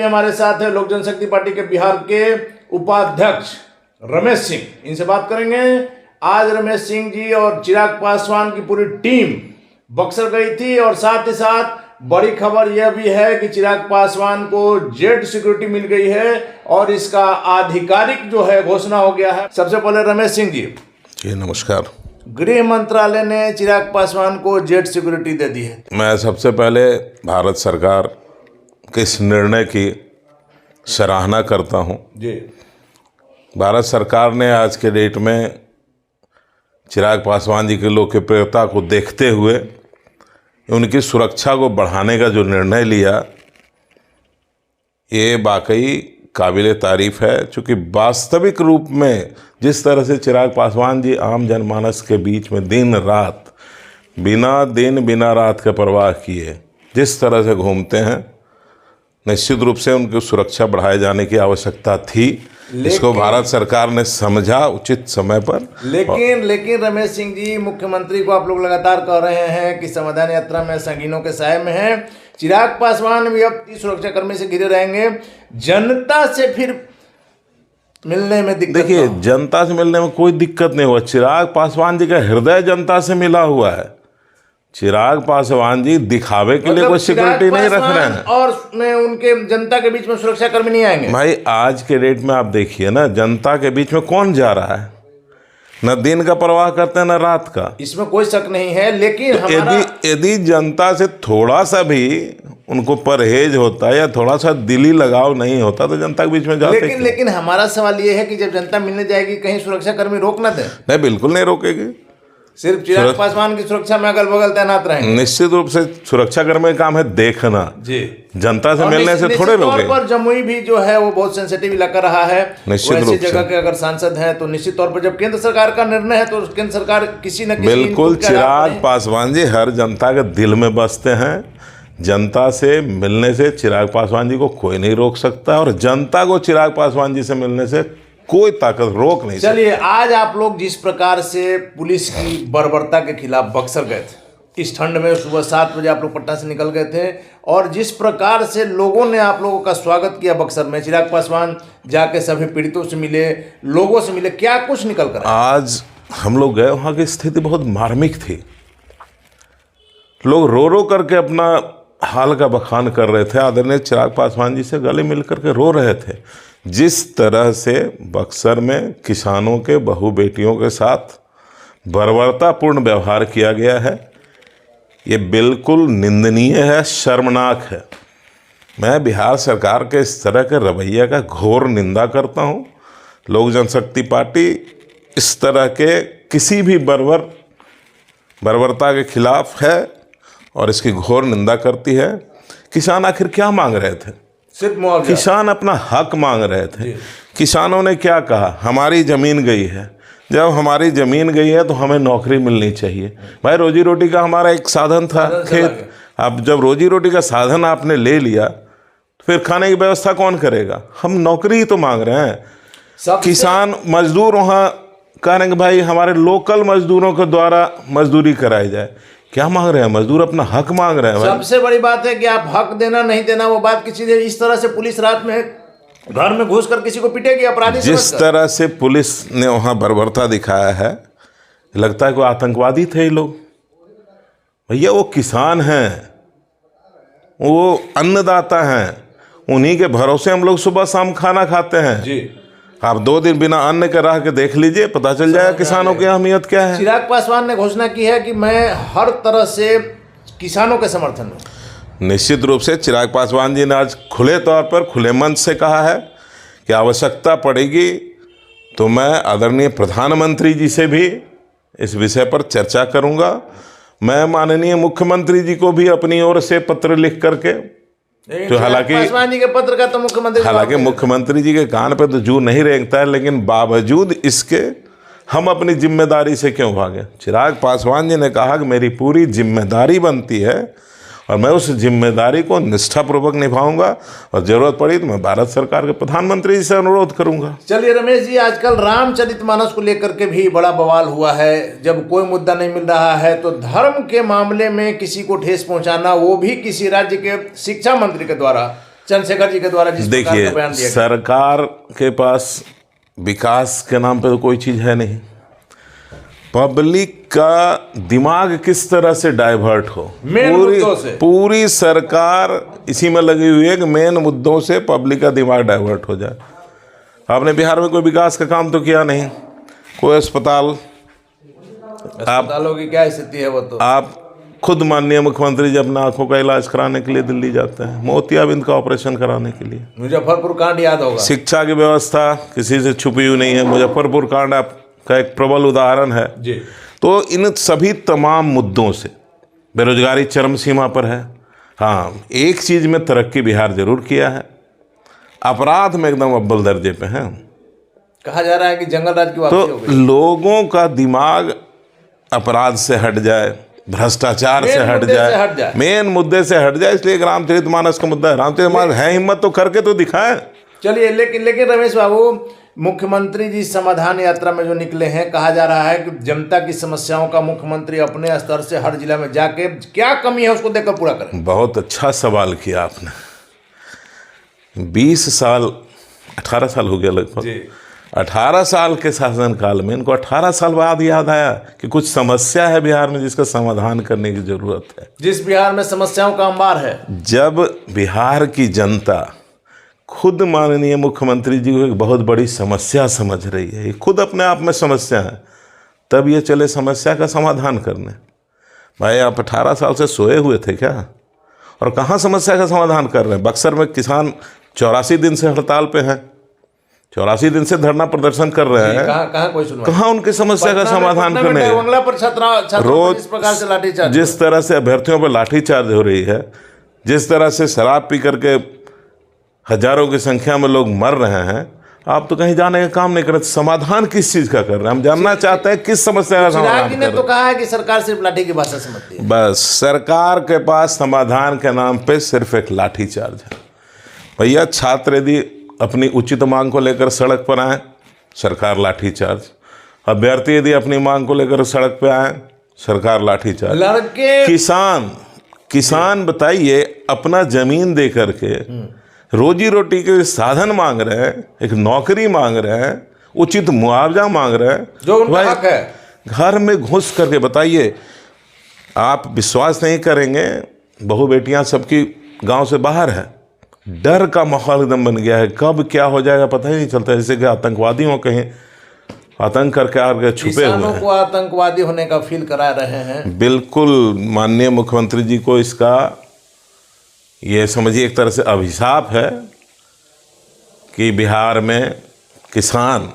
आरोपी हमारे साथ है लोक जनशक्ति पार्टी के बिहार के उपाध्यक्ष रमेश सिंह, इनसे बात करेंगे। आज रमेश सिंह जी और चिराग पासवान की पूरी टीम बक्सर गई थी और साथ ही साथ बड़ी खबर यह भी है कि चिराग पासवान को जेड सिक्योरिटी मिल गई है और इसका आधिकारिक जो है घोषणा हो गया है। सबसे पहले रमेश सिंह जी नमस्कार। गृह मंत्रालय ने चिराग पासवान को जेड सिक्योरिटी दे दी है। मैं सबसे पहले भारत सरकार के इस निर्णय की सराहना करता हूं जी। भारत सरकार ने आज के डेट में चिराग पासवान जी की लोकप्रियता को देखते हुए उनकी सुरक्षा को बढ़ाने का जो निर्णय लिया, ये वाकई काबिले तारीफ है। चूँकि वास्तविक रूप में जिस तरह से चिराग पासवान जी आम जनमानस के बीच में दिन रात बिना रात के परवाह किए जिस तरह से घूमते हैं, निश्चित रूप से उनकी सुरक्षा बढ़ाए जाने की आवश्यकता थी। इसको भारत सरकार ने समझा उचित समय पर। लेकिन रमेश सिंह जी, मुख्यमंत्री को आप लोग लगातार कह रहे हैं कि समाधान यात्रा में संगीनों के साए में है। चिराग पासवान भी अब सुरक्षाकर्मी से घिरे रहेंगे। जनता से फिर मिलने में दिक्कत? देखिए, जनता से मिलने में कोई दिक्कत नहीं हुआ। चिराग पासवान जी का हृदय जनता से मिला हुआ है। चिराग पासवान जी दिखावे के लिए कोई सिक्योरिटी नहीं रख रहे हैं और में उनके जनता के बीच में सुरक्षाकर्मी नहीं आएंगे। भाई, आज के डेट में आप देखिए ना, जनता के बीच में कौन जा रहा है? न दिन का परवाह करते हैं न रात का, इसमें कोई शक नहीं है। लेकिन यदि जनता से थोड़ा सा भी उनको परहेज होता या थोड़ा सा दिली लगाव नहीं होता तो जनता के बीच में जाते। लेकिन हमारा सवाल ये है कि जब जनता मिलने जाएगी, कहीं सुरक्षाकर्मी रोक ना दे? नहीं, बिल्कुल नहीं रोकेगी। सिर्फ चिराग पासवान की सुरक्षा में अगल बगल तैनात रहेंगे। निश्चित रूप से सुरक्षाकर्मी का काम है देखना जी, जनता से मिलने से थोड़े रोके। पर जमुई भी जो है वो बहुत सेंसिटिव इलाका रहा है। निश्चित रूप से जगह के अगर सांसद हैं तो निश्चित तौर पर जब केंद्र सरकार का निर्णय है तो केंद्र सरकार किसी न किसी बिल्कुल। चिराग पासवान जी हर जनता के दिल में बसते हैं। जनता से मिलने से चिराग पासवान जी को कोई नहीं रोक सकता और जनता को चिराग पासवान जी से मिलने से कोई ताकत रोक नहीं सकती। चलिए, आज आप लोग जिस प्रकार से पुलिस की बर्बरता के खिलाफ बक्सर गए थे, इस ठंड में सुबह 7 बजे आप लोग पटना से निकल गए थे और जिस प्रकार से लोगों ने आप लोगों का स्वागत किया बक्सर में, चिराग पासवान जाके सभी पीड़ितों से मिले, लोगों से मिले, क्या कुछ निकल कर? आज हम लोग गए, वहाँ की स्थिति बहुत मार्मिक थी। लोग रो रो करके अपना हाल का बखान कर रहे थे। आदरणीय चिराग पासवान जी से गले मिल करके रो रहे थे। जिस तरह से बक्सर में किसानों के बहू बेटियों के साथ बर्बरतापूर्ण व्यवहार किया गया है, ये बिल्कुल निंदनीय है, शर्मनाक है। मैं बिहार सरकार के इस तरह के रवैये का घोर निंदा करता हूँ। लोक जनशक्ति पार्टी इस तरह के किसी भी बर्बरता के खिलाफ है और इसकी घोर निंदा करती है। किसान आखिर क्या मांग रहे थे? सिर्फ मुआवजा। किसान अपना हक मांग रहे थे। किसानों ने क्या कहा? हमारी ज़मीन गई है। जब हमारी ज़मीन गई है तो हमें नौकरी मिलनी चाहिए। भाई, रोजी रोटी का हमारा एक साधन था खेत। अब जब रोजी रोटी का साधन आपने ले लिया तो फिर खाने की व्यवस्था कौन करेगा? हम नौकरी ही तो मांग रहे हैं। किसान मजदूर वहाँ कह रहे हैं कि भाई हमारे लोकल मजदूरों के द्वारा मजदूरी कराई जाए। क्या मांग रहे हैं? मजदूर अपना हक मांग रहे हैं। सबसे बड़ी बात है कि आप हक देना नहीं देना वो बात किसी ने, इस तरह से पुलिस रात में घर में घुसकर किसी को पीटेगी अपराधी? जिस तरह से पुलिस ने वहाँ बर्बरता दिखाया है, लगता है कि आतंकवादी थे ये लोग। भैया, वो किसान हैं, वो अन्नदाता हैं, उन्हीं के भरोसे हम लोग सुबह शाम खाना खाते हैं जी। आप 2 दिन बिना अन्न के रह के देख लीजिए, पता चल जाएगा किसानों की अहमियत क्या है। चिराग पासवान ने घोषणा की है कि मैं हर तरह से किसानों के समर्थन में। निश्चित रूप से चिराग पासवान जी ने आज खुले तौर पर खुले मंच से कहा है कि आवश्यकता पड़ेगी तो मैं आदरणीय प्रधानमंत्री जी से भी इस विषय पर चर्चा करूंगा। मैं माननीय मुख्यमंत्री जी को भी अपनी ओर से पत्र लिख करके, तो हालांकि पासवान जी के पत्र का तो मुख्यमंत्री जी के कान पे तो जू नहीं रेंगता है, लेकिन बावजूद इसके हम अपनी जिम्मेदारी से क्यों भागे? चिराग पासवान जी ने कहा कि मेरी पूरी जिम्मेदारी बनती है और मैं उस जिम्मेदारी को निष्ठापूर्वक निभाऊंगा और जरूरत पड़ी तो मैं भारत सरकार के प्रधानमंत्री जी से अनुरोध करूंगा। चलिए रमेश जी, आजकल रामचरितमानस को लेकर के भी बड़ा बवाल हुआ है। जब कोई मुद्दा नहीं मिल रहा है तो धर्म के मामले में किसी को ठेस पहुंचाना, वो भी किसी राज्य के शिक्षा मंत्री के द्वारा चंद्रशेखर जी के द्वारा जिस प्रकार का बयान देखिए, दिया गया। सरकार के पास विकास के नाम पे तो कोई चीज़ है नहीं। पब्लिक का दिमाग किस तरह से डाइवर्ट हो, मेन मुद्दों से। पूरी सरकार इसी में लगी हुई है कि मेन मुद्दों से पब्लिक का दिमाग डाइवर्ट हो जाए। आपने बिहार में कोई विकास का काम तो किया नहीं, कोई अस्पतालों की क्या स्थिति है वो तो आप खुद माननीय मुख्यमंत्री जी अपना आंखों का इलाज कराने के लिए दिल्ली जाते हैं, मोतियाबिंद का ऑपरेशन कराने के लिए। मुजफ्फरपुर कांड याद होगा। शिक्षा की व्यवस्था किसी से छुपी हुई नहीं है, मुजफ्फरपुर कांड आपका एक प्रबल उदाहरण है जी। तो इन सभी तमाम मुद्दों से बेरोजगारी चरम सीमा पर है। हाँ, एक चीज़ में तरक्की बिहार जरूर किया है, अपराध में एकदम अव्वल दर्जे पे है। कहा जा रहा है कि जंगल राज की वापसी हो तो गई। लोगों का दिमाग अपराध से हट जाए, भ्रष्टाचार से हट जाए, मेन मुद्दे से हट जाए, इसलिए रामचरितमानस का मुद्दा है। रामचरितमानस है, हिम्मत तो करके तो दिखाएं। चलिए, लेकिन रमेश बाबू, मुख्यमंत्री जी समाधान यात्रा में जो निकले हैं, कहा जा रहा है कि जनता की समस्याओं का मुख्यमंत्री अपने स्तर से हर जिला में जाके क्या कमी है उसको देखकर पूरा करें। बहुत अच्छा सवाल किया आपने। 20 साल 18 साल हो गया लगभग, 18 साल के शासनकाल में इनको 18 साल बाद याद आया कि कुछ समस्या है बिहार में जिसका समाधान करने की जरूरत है। जिस बिहार में समस्याओं का अंबार है। जब बिहार की जनता खुद माननीय मुख्यमंत्री जी को एक बहुत बड़ी समस्या समझ रही है, ये खुद अपने आप में समस्या है, तब ये चले समस्या का समाधान करने। भाई, आप 18 साल से सोए हुए थे क्या? और कहाँ समस्या का समाधान कर रहे हैं? बक्सर में किसान 84 दिन से हड़ताल पे हैं, 84 दिन से धरना प्रदर्शन कर रहे हैं। कहाँ कोई सुनवाई? कहाँ उनकी समस्या का समाधान करने? रोज लाठीचार्ज, जिस तरह से अभ्यर्थियों पर लाठीचार्ज हो रही है, जिस तरह से शराब पी करके हजारों की संख्या में लोग मर रहे हैं, आप तो कहीं जाने का काम नहीं कर रहे। समाधान किस चीज का कर रहे हैं? हम जानना चाहते हैं किस समस्या का समाधान कर रहे हैं। तो कहा है कि सरकार सिर्फ लाठी की भाषा समझती है। बस सरकार के पास समाधान के नाम पे सिर्फ एक लाठीचार्ज है। भैया, छात्र यदि अपनी उचित मांग को लेकर सड़क पर आए, सरकार लाठीचार्ज। अभ्यर्थी यदि अपनी मांग को लेकर सड़क पे आए, सरकार लाठीचार्ज। लड़के, किसान बताइए, अपना जमीन दे करके रोजी रोटी के साधन मांग रहे हैं, एक नौकरी मांग रहे हैं, उचित मुआवजा मांग रहे हैं, जो उनका हक है। घर में घुस करके बताइए, आप विश्वास नहीं करेंगे, बहू बेटियां सबकी गांव से बाहर है। डर का माहौल एकदम बन गया है, कब क्या हो जाएगा पता ही नहीं चलता। जैसे कि आतंकवादी हो, कहीं आतंक करके आगे छुपे हुए हैं। को आतंकवादी होने का फील करा रहे हैं। बिल्कुल, माननीय मुख्यमंत्री जी को इसका ये समझिए एक तरह से अभिशाप है कि बिहार में किसान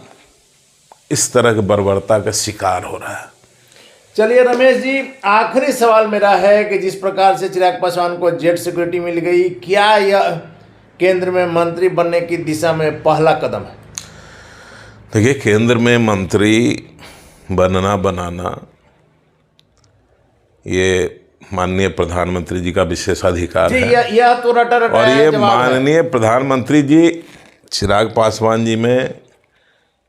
इस तरह की बर्बरता का शिकार हो रहा है। चलिए रमेश जी, आखिरी सवाल मेरा है कि जिस प्रकार से चिराग पासवान को जेट सिक्योरिटी मिल गई, क्या यह केंद्र में मंत्री बनने की दिशा में पहला कदम है? देखिए, केंद्र में मंत्री बनाना ये माननीय प्रधानमंत्री जी का विशेषाधिकार है। यह तो रटा और ये माननीय प्रधानमंत्री जी चिराग पासवान जी में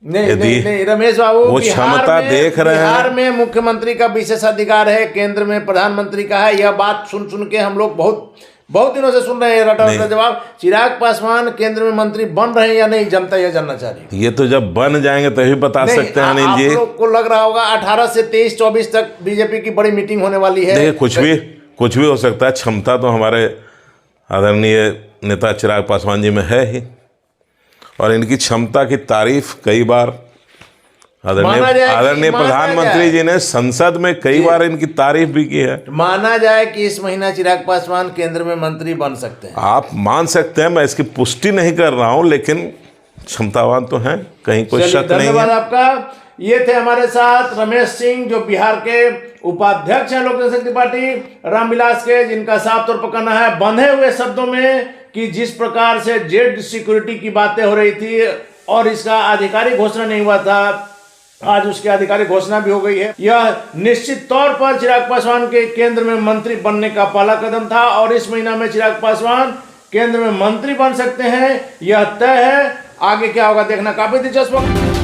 नहीं रमेश बाबू, वो क्षमता देख रहे हैं। बिहार में मुख्यमंत्री का विशेषाधिकार है, केंद्र में प्रधानमंत्री का है। यह बात सुन के हम लोग बहुत दिनों से सुन रहे हैं रटा जवाब। चिराग पासवान केंद्र में मंत्री बन रहे हैं या नहीं, जनता यह जानना चाह रही है। ये तो जब बन जाएंगे तभी बता सकते हैं अनिल जी। आप लोग को लग रहा होगा 18 से 23-24 तक बीजेपी की बड़ी मीटिंग होने वाली है। देखिए, कुछ भी हो सकता है। क्षमता तो हमारे आदरणीय नेता चिराग पासवान जी में है ही, और इनकी क्षमता की तारीफ कई बार आदरणीय प्रधानमंत्री जी ने संसद में कई बार इनकी तारीफ भी की है। माना जाए कि इस महीना चिराग पासवान केंद्र में मंत्री बन सकते हैं। आप मान सकते हैं, मैं इसकी पुष्टि नहीं कर रहा हूं, लेकिन क्षमतावान तो हैं, कहीं कोई शक नहीं है। धन्यवाद आपका। ये थे हमारे साथ रमेश सिंह, जो बिहार के उपाध्यक्ष हैं लोक जनशक्ति पार्टी रामविलास के, जिनका साफ तौर पर कहना है बंधे हुए शब्दों में कि जिस प्रकार से जेट सिक्योरिटी की बातें हो रही थी और इसका आधिकारिक घोषणा नहीं हुआ था, आज उसकी आधिकारिक घोषणा भी हो गई है। यह निश्चित तौर पर चिराग पासवान के केंद्र में मंत्री बनने का पहला कदम था, और इस महीना में चिराग पासवान केंद्र में मंत्री बन सकते हैं, यह तय है। आगे क्या होगा देखना काफी दिलचस्प होगा।